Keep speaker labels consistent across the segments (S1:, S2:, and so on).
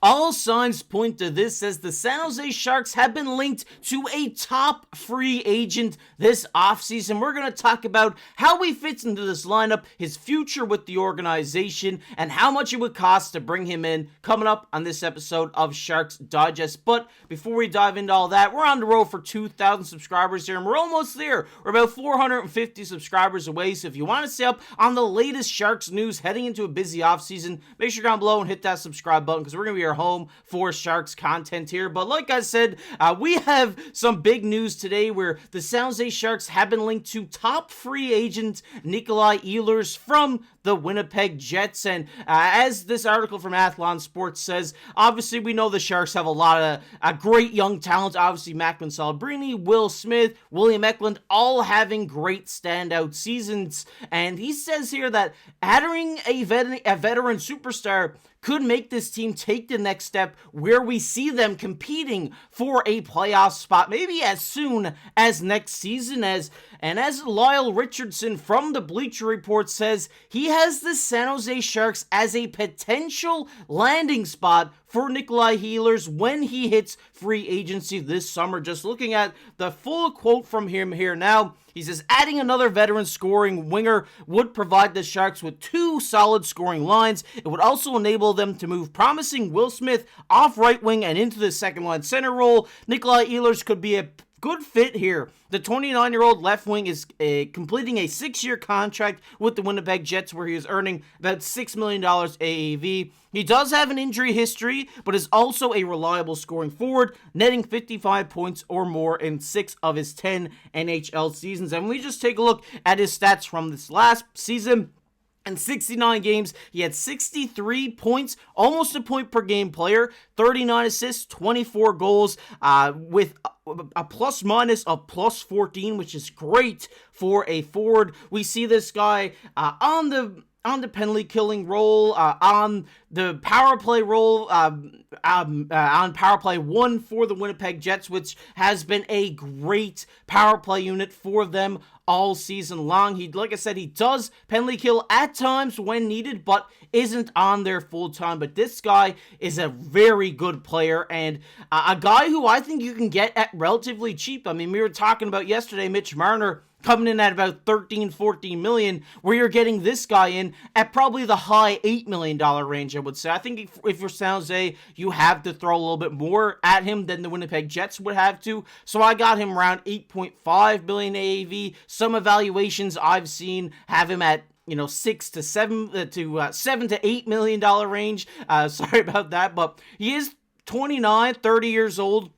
S1: All signs point to this, as the San Jose Sharks have been linked to a top free agent this offseason. We're going to talk about how he fits into this lineup, his future with the organization, and how much it would cost to bring him in, coming up on this episode of Sharks Digest. But before we dive into all that, we're on the road for 2,000 subscribers here, and we're almost there. We're about 450 subscribers away, so if you want to stay up on the latest Sharks news heading into a busy offseason, make sure down below and hit that subscribe button, because we're going to be your home for Sharks content here. But like I said, we have some big news today where the San Jose Sharks have been linked to top free agent Nikolaj Ehlers from the Winnipeg Jets. And as this article from Athlon Sports says, obviously we know the Sharks have a lot of great young talent. Obviously Macklin Celebrini, Will Smith, William Eklund, all having great standout seasons. And he says here that adding a veteran superstar could make this team take the next step where we see them competing for a playoff spot, maybe as soon as next season. As Lyle Richardson from the Bleacher Report says, he has the San Jose Sharks as a potential landing spot for Nikolaj Ehlers when he hits free agency this summer. Just looking at the full quote from him here now, he says, adding another veteran scoring winger would provide the Sharks with two solid scoring lines. It would also enable them to move promising Will Smith off right wing and into the second line center role. Nikolaj Ehlers could be a good fit here. The 29-year-old left wing is completing a 6-year contract with the Winnipeg Jets, where he is earning about $6 million AAV. He does have an injury history, but is also a reliable scoring forward, netting 55 points or more in 6 of his 10 NHL seasons. And we just take a look at his stats from this last season. In 69 games, he had 63 points, almost a point per game player, 39 assists, 24 goals, with a plus minus of plus 14, which is great for a forward. We see this guy on the penalty killing role, on the power play role, on power play 1 for the Winnipeg Jets, which has been a great power play unit for them all season long. Like I said, he does penalty kill at times when needed, but isn't on there full time. But this guy is a very good player, and a guy who I think you can get at relatively cheap. I mean, we were talking about yesterday Mitch Marner coming in at about 13-14 million, where you're getting this guy in at probably the high $8 million range, I would say. I think if you're San Jose, you have to throw a little bit more at him than the Winnipeg Jets would have to. So I got him around 8.5 million AAV. Some evaluations I've seen have him at 7 to $8 million range. Sorry about that, but he is 29, 30 years old.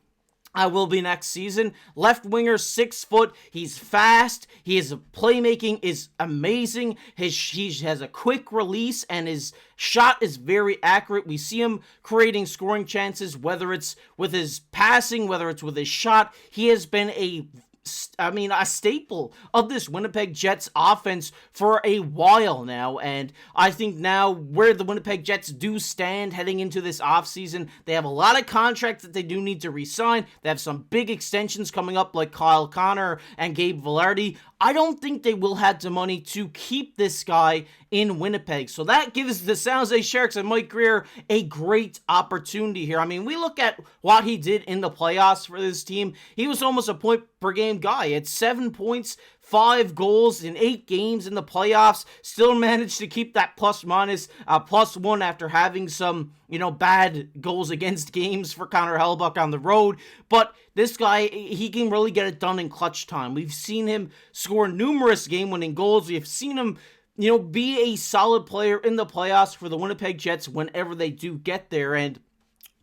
S1: Will be next season. Left winger, 6 foot. He's fast. His playmaking is amazing. He has a quick release, and his shot is very accurate. We see him creating scoring chances, whether it's with his passing, whether it's with his shot. He has been a staple of this Winnipeg Jets offense for a while now. And I think now where the Winnipeg Jets do stand heading into this offseason, they have a lot of contracts that they do need to re-sign. They have some big extensions coming up like Kyle Connor and Gabe Vilardi. I don't think they will have the money to keep this guy in Winnipeg. So that gives the San Jose Sharks and Mike Grier a great opportunity here. I mean, we look at what he did in the playoffs for this team. He was almost a point per game guy. He had 7 points, 5 goals in 8 games in the playoffs. Still managed to keep that plus minus +1 after having some, bad goals against games for Connor Hellebuyck on the road. But this guy, he can really get it done in clutch time. We've seen him score numerous game-winning goals. We've seen him, be a solid player in the playoffs for the Winnipeg Jets whenever they do get there. And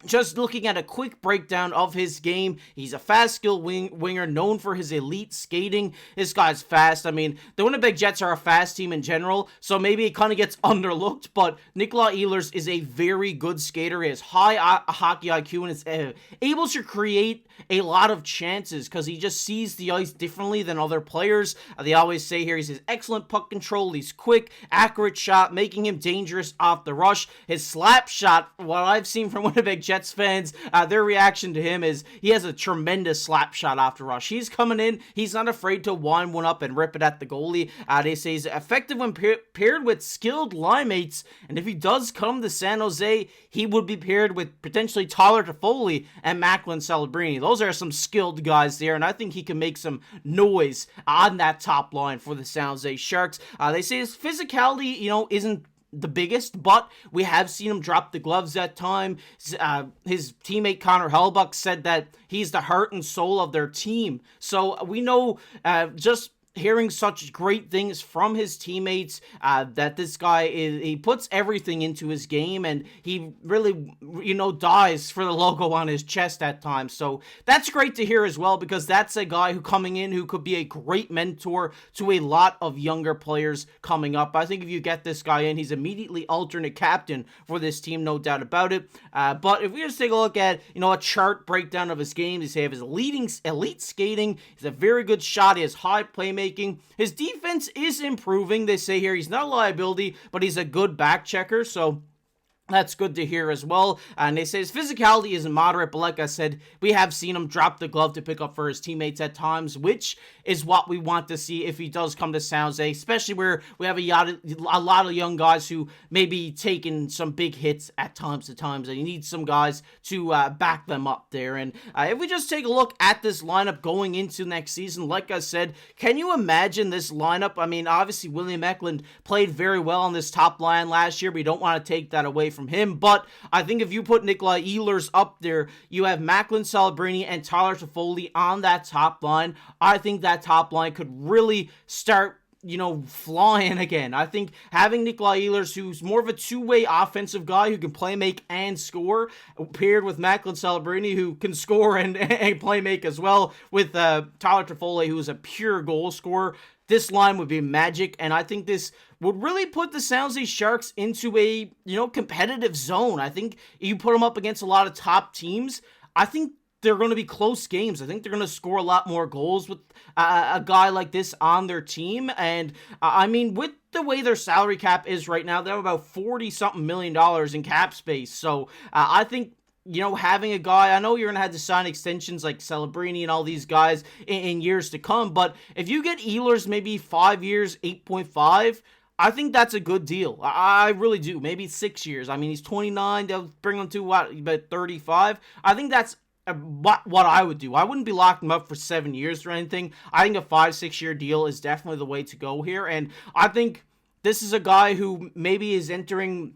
S1: just looking at a quick breakdown of his game, he's a fast, skilled winger known for his elite skating. This guy's fast. I mean, the Winnipeg Jets are a fast team in general, so maybe it kind of gets underlooked, but Nikolaj Ehlers is a very good skater. He has high hockey IQ and is able to create a lot of chances because he just sees the ice differently than other players. They always say here he's excellent puck control. He's quick, accurate shot, making him dangerous off the rush. His slap shot, what I've seen from Winnipeg Jets Jets fans, their reaction to him is he has a tremendous slap shot off the rush. He's coming in. He's not afraid to wind one up and rip it at the goalie. They say he's effective when paired with skilled line mates, and if he does come to San Jose, he would be paired with potentially Tyler Toffoli and Macklin Celebrini. Those are some skilled guys there, and I think he can make some noise on that top line for the San Jose Sharks. They say his physicality, isn't the biggest, but we have seen him drop the gloves at times. His teammate Connor Hellebuyck said that he's the heart and soul of their team. So we know just hearing such great things from his teammates, that this guy he puts everything into his game, and he really, dies for the logo on his chest at times. So that's great to hear as well, because that's a guy who coming in who could be a great mentor to a lot of younger players coming up. I think if you get this guy in, he's immediately alternate captain for this team, no doubt about it. But if we just take a look at, a chart breakdown of his game, they say of his elite skating, he's a very good shot, he has high playmaking. His defense is improving. They say here he's not a liability, but he's a good back checker, so that's good to hear as well. And they say his physicality isn't moderate, but like I said, we have seen him drop the glove to pick up for his teammates at times, which is what we want to see if he does come to San Jose, especially where we have a lot of young guys who may be taking some big hits at times, and you need some guys to back them up there. And if we just take a look at this lineup going into next season, like I said, can you imagine this lineup? I mean, obviously, William Eklund played very well on this top line last year. We don't want to take that away from him, but I think if you put Nikolaj Ehlers up there, you have Macklin Celebrini and Tyler Toffoli on that top line. I think that top line could really start flying again. I think having Nikolaj Ehlers, who's more of a two-way offensive guy who can play make and score, paired with Macklin Celebrini, who can score and play make as well, with Tyler Toffoli, who is a pure goal scorer, this line would be magic, and I think this would really put the San Jose Sharks into a, competitive zone. I think you put them up against a lot of top teams, I think they're going to be close games. I think they're going to score a lot more goals with a guy like this on their team. And I mean, with the way their salary cap is right now, they have about $40-something million in cap space. So I think, having a guy, I know you're going to have to sign extensions like Celebrini and all these guys in years to come, but if you get Ehlers maybe 5 years, 8.5, I think that's a good deal. I really do. Maybe 6 years. I mean, he's 29. They'll bring him to about 35. I think that's what I would do. I wouldn't be locking him up for 7 years or anything. I think a 5-6 year deal is definitely the way to go here. And I think this is a guy who maybe is entering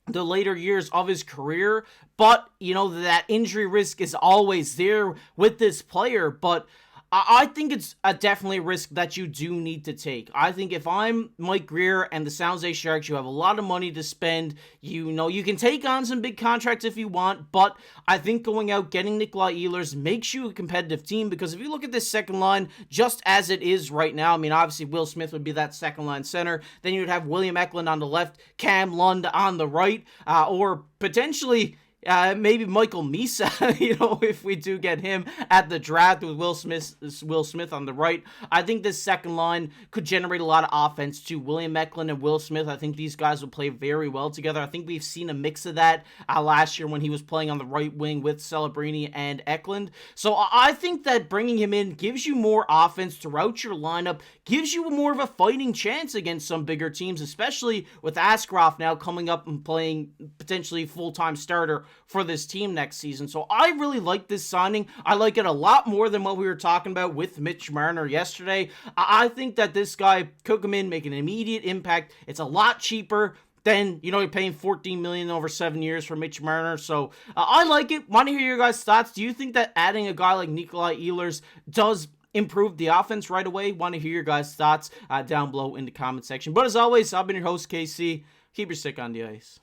S1: the later years of his career, but that injury risk is always there with this player. But I think it's definitely a risk that you do need to take. I think if I'm Mike Grier and the San Jose Sharks, you have a lot of money to spend. You can take on some big contracts if you want, but I think going out, getting Nikolaj Ehlers makes you a competitive team, because if you look at this second line, just as it is right now, I mean, obviously Will Smith would be that second line center. Then you'd have William Eklund on the left, Cam Lund on the right, or potentially maybe Michael Misa, if we do get him at the draft with Will Smith on the right. I think this second line could generate a lot of offense too. William Eklund and Will Smith, I think these guys will play very well together. I think we've seen a mix of that last year when he was playing on the right wing with Celebrini and Eklund. So I think that bringing him in gives you more offense throughout your lineup, gives you more of a fighting chance against some bigger teams, especially with Askarov now coming up and playing potentially full-time starter for this team next season. So I really like this signing. I like it a lot more than what we were talking about with Mitch Marner yesterday. I think that this guy could come in, make an immediate impact. It's a lot cheaper than, you're paying $14 million over 7 years for Mitch Marner. So I like it. Want to hear your guys' thoughts. Do you think that adding a guy like Nikolaj Ehlers does improve the offense right away? Want to hear your guys' thoughts down below in the comment section. But as always, I've been your host, KC. Keep your stick on the ice.